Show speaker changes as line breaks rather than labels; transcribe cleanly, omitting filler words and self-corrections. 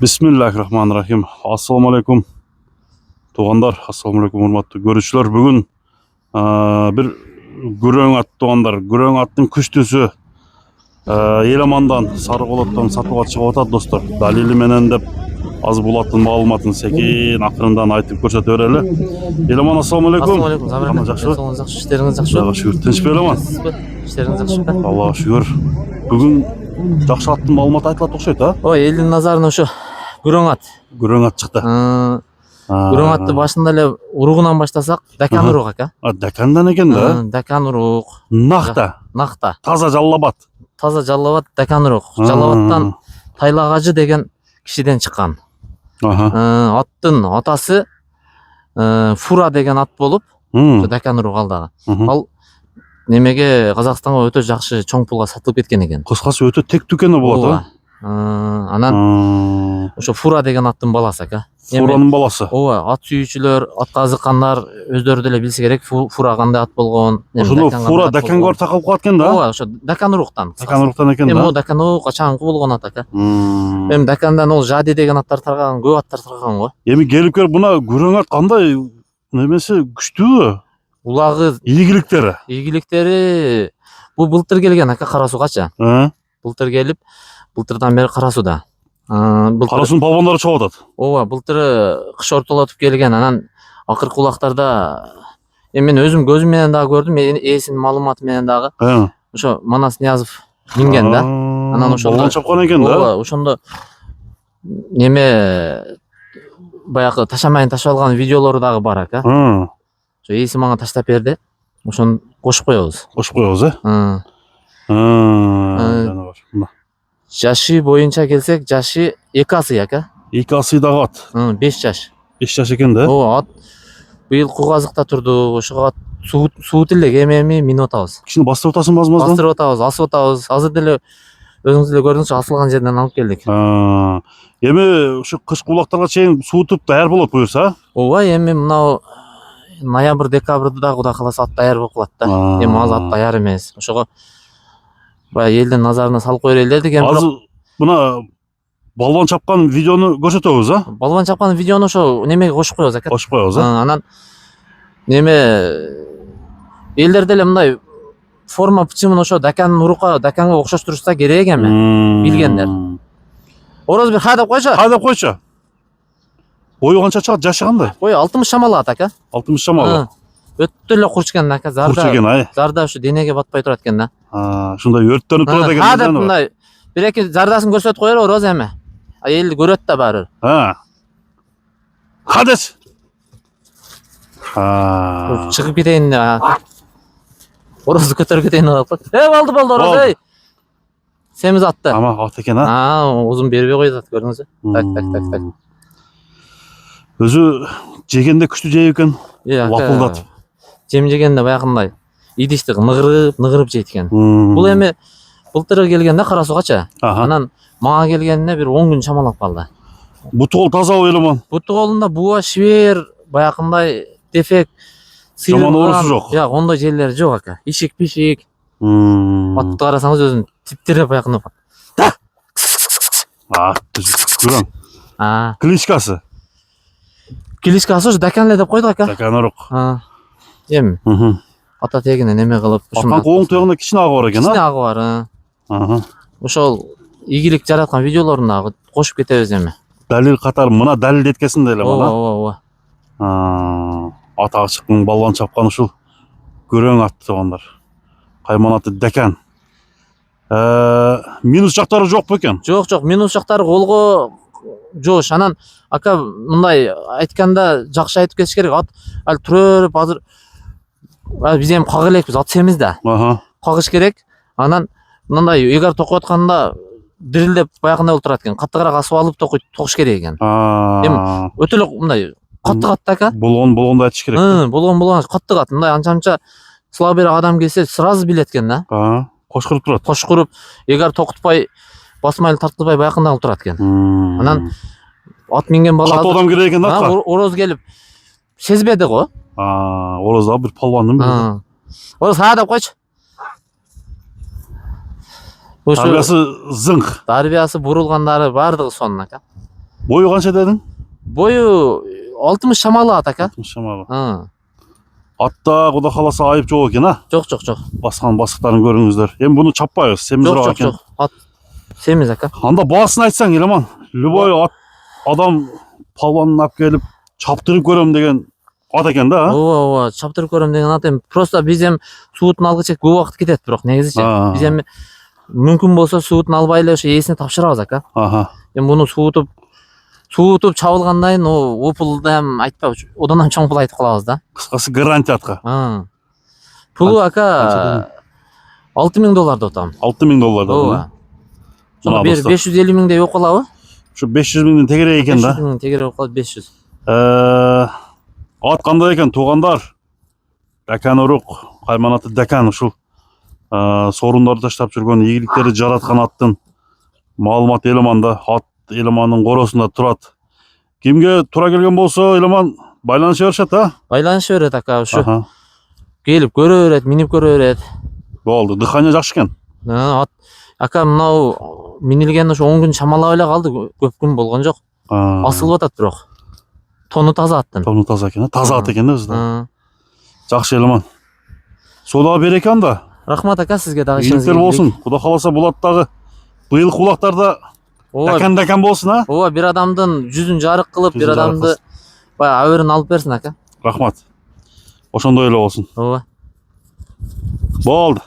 Bismillahirrahmanirrahim. Assalamu alaikum. Туғандар, ассаламу алейкум, урматтуу көрүүчүлөр. Бүгүн bir күрөң ат туғандар. Күрөң аттын күчтүүсү Еламандан, Сарыколоттон сатууга чыгып атат достор. Далили менен деп аз булаттын маалыматын секин акырындан айтып көрсөтө берели. Еламан, ассаламу алейкум.
Ассаламу алейкум.
Кандай жакшыбы?
Жакшы, иштериңиз жакшыбы?
Аллага шүгүр. Тынчпы Еламан?
Иштериңиз жакшыбы?
Аллага шүгүр. Бүгүн жакшы аттын маалыматы айтылат окшойт, а?
Ой, элдин назарына ошо күрөң ат.
Күрөң ат чыкты.
Күрөң атты башында эле уругунан баштасак, дакан урук ака.
Дакандан экен да?
Дакан урук.
Накта. Таза Жаллабат.
Таза Жаллабат дакан урук. Жаллабаттан Тайлагажы деген кишиден чыккан. Аттын атасы Фура деген ат болуп, дакан урук алдагы. Ал немеге Казакстанга өтө жакшы чоң пулга сатылып кеткен экен.
Кыскасы өтө тектүү экен болот, а?
Анан ошо Фура деген аттын баласы ака.
Фуранын баласы.
Ооба, ат сүйүүчүлөр, атка азыккандар өздөрү деле билсе керек, Фура кандай ат болгон.
Ошону Фура даканга барып такалып калат экен да?
Ооба, ошо дакан уруктан.
Дакан уруктан экен да?
Эми дакан урук чаңкы болгон ат ака. Эми дакандан ол Жади деген аттар тараган, көп аттар тараган го.
Эми келип келип мына күрөң ат кандай немеси күчтүүбү?
Улагы, ийгиликтери бул былтыр келген ака Кара Сугачы. Былтыр келип, былтырдан бери Кара Суда.
Кара Суунун палбандары чогуп атат.
Ооба, былтыр кыш ортолотуп келген, анан акыркы улактарда мен өзүм көзүм менен дагы көрдүм, ээсинин маалыматы менен дагы. Ошо Манас Ниязов минген да. Анан ошондо
балбан чапкан экен да.
Ооба, ошондо неме баягы ташамайын ташап алган видеолору дагы бар ака. Ошо ээси мага таштап берди. Ошону кошуп коебуз.
Кошуп коебуз,
Жашы боюнча келсек, жашы 2 асый ака.
2 асыйдагы ат.
5 жаш.
5 жаш экен да?
Ооба, ат быйыл Кугазыкта турду. Ошого суу тилек эми минип атабыз.
Кичине бастырып атасың базмаздан?
Бастырып атабыз, асып атабыз. Азыр деле өзүңүз деле көрдүңүзчү, асылган жерден алып келдик.
Эми ушу кышкы улактарга чейин суутуп даяр болот буюрса?
Ооба, эми мынау ноябрь, декабрда да Кудай кааласа ат даяр болуп калат да. Эми азыр ат даяр эмес. Ошого баягы элдин назарына салып коелу дедик.
Азыр мына балбан чапкан видеону көрсөтөбүз, а?
Балбан чапкан видеону ошо немеге кошуп коебуз ака.
Кошуп коебуз,
Анан неме элдер деле мындай форма бычымын ошо даканга окшоштурса керек эми, билгендер. Орозбек хайдап койчу.
Хайдап койчу. Бою канча чыгат, жашы кандай?
Бою 60 шамалы ат ака.
60 шамалы.
Өтө эле курч экен ака,
Курч экен, ай.
зарда ушу денеге батпай турат экен да.
Ушундай өрттөнүп турат экен.
Хайдап мындай бир-эки зардасын көрсөтүп коелу Ороз эми. Элди көрөт да баары.
Хадес.
Чыгып кетейин. Орозду көтөрүп кетейин деп атат. Болду Ороз, эй. Семиз атты.
Ама ат экен, а?
Узун бербей коёт, көрдүңүзбү? Так.
Өзү жегенде күчтүү жейт экен. Лапылдатып.
Жем жегенде баягындай идишти ныгырып жейт экен. Бул эми былтыр келгенде Кара Сугачы. Анан мага келгенине бир 10 күн чамалап калды.
Буту кол тазабы Еламан?
Буту колунда буа, шибер, баягындай дефект,
жаман оорусу жок.
Жок, ондой жерлери жок ака. Ишик-пишик. Атты карасаңыз өзүн типтире баягындай.
Күрөң. Кличкасы.
Кличкасы ушу дакан эле деп койдук ака.
Дакан урук.
Эми ата тегине неме кылып,
ушундай оң туягында кичине агы бар экен,
Кичине агы бар. Ошол ийгилик жараткан видеолорун дагы кошуп кетебиз эми.
Далил катары мына далил эткесин деле мына.
Ооба.
Атагы чыккан балбан чапкан ушул күрөң ат тугандар. Кайман аты дакан. Минус жактары жок бекен?
Жок, минус жактары колго жош. Анан ака мындай айтканда жакшы айтып кетиш керек. Ат ал тура берип азыр биз эми кага элекпиз, ат семиз да. Кагыш керек. Анан мындай эгер токуп атканда дирилдеп баягындай болуп турат экен. Каттыгыраак асып алып токуш керек экен. Эми өтө эле мындай каттык ат ака.
Болгондо айтыш керек.
Болгон каттык ат. Мындай анча слабыйраак адам келсе сразу билет экен да.
Кошкуруп турат.
Кошкуруп, эгер токутпай, басмайлы тартылбай баягындай болуп турат экен. Анан ат минген бала
катуу адам керек экен атка.
Ороз келип сезбеди го.
Ороз да бир палвандын бири.
Ороз хайдап койчу.
Тарбиясы зыңк.
Тарбиясы бурулгандары бардыгы сонун ака.
Boyu kança dedin?
Boyu 60 şamalı at aka.
Şamalı.
Hı.
Atta Kuda kalasa ayıp çok eкен ha.
Çok.
Baskan basıklarını görüңüzдөр. Hem bunu çapпайбыз, semizroq eкен.
Çok. At semiz aka.
Анда басын айтсаң, Еламан. Любой адам палуанын алып келип чаптырып көрөм деген ат экен да.
Ооба, чаптырып көрөм деген ат эми. Просто биз эми суутун алгыча көп убакыт кетет, бирок негизичи. Биз эми мүмкүн болсо суутун албай эле ошо ээсине тапшырабыз aka. Эми буну суутуп чабылгандан кийин опул эми айтпайбы, одан да чоң пул айтып калабыз да.
Кыскасы гарантия атка.
Пулу aka $6000 деп атам.
$6000 да.
Ооба. Ошондо бир 550 миңдей окуп калабы?
Şu 500 миңдин тегерек экен да.
500 миң тегерек окуп калат 500.
Ат кандай экен туугандар? Дакан урук, кайманаты Дакан ушул сорундарды таштап жүргөн, ийгиликтерди жараткан аттын маалыматы Еламанда, ат Еламандын коросунда турат. Кимге туура келген болсо Еламан байланыша беришет а?
Байланыша берет aka ушу. Келип көрө берет, минип көрө берет.
Болду, дыхания жакшы экен.
Ат aka мынау минилген ошо 10 күн чамалап эле калды, көп күн болгон жок. Асылып атат бирок. Тону таза аттын.
Тону таза экен, таза ат экен да өзү. Жакшы Еламан. Содага береке анда.
Рахмат aka сизге дагы ишиңизге.
Ийгиликтер болсун. Куда каласа бул аттагы быйылкы улактарда Дакан болсун а?
Ооба, бир адамдын жүзүн жарык кылып, бир адамды баягы абырын алып берсин aka.
Рахмат. Ошондой эле болсун.
Ооба.
Болду.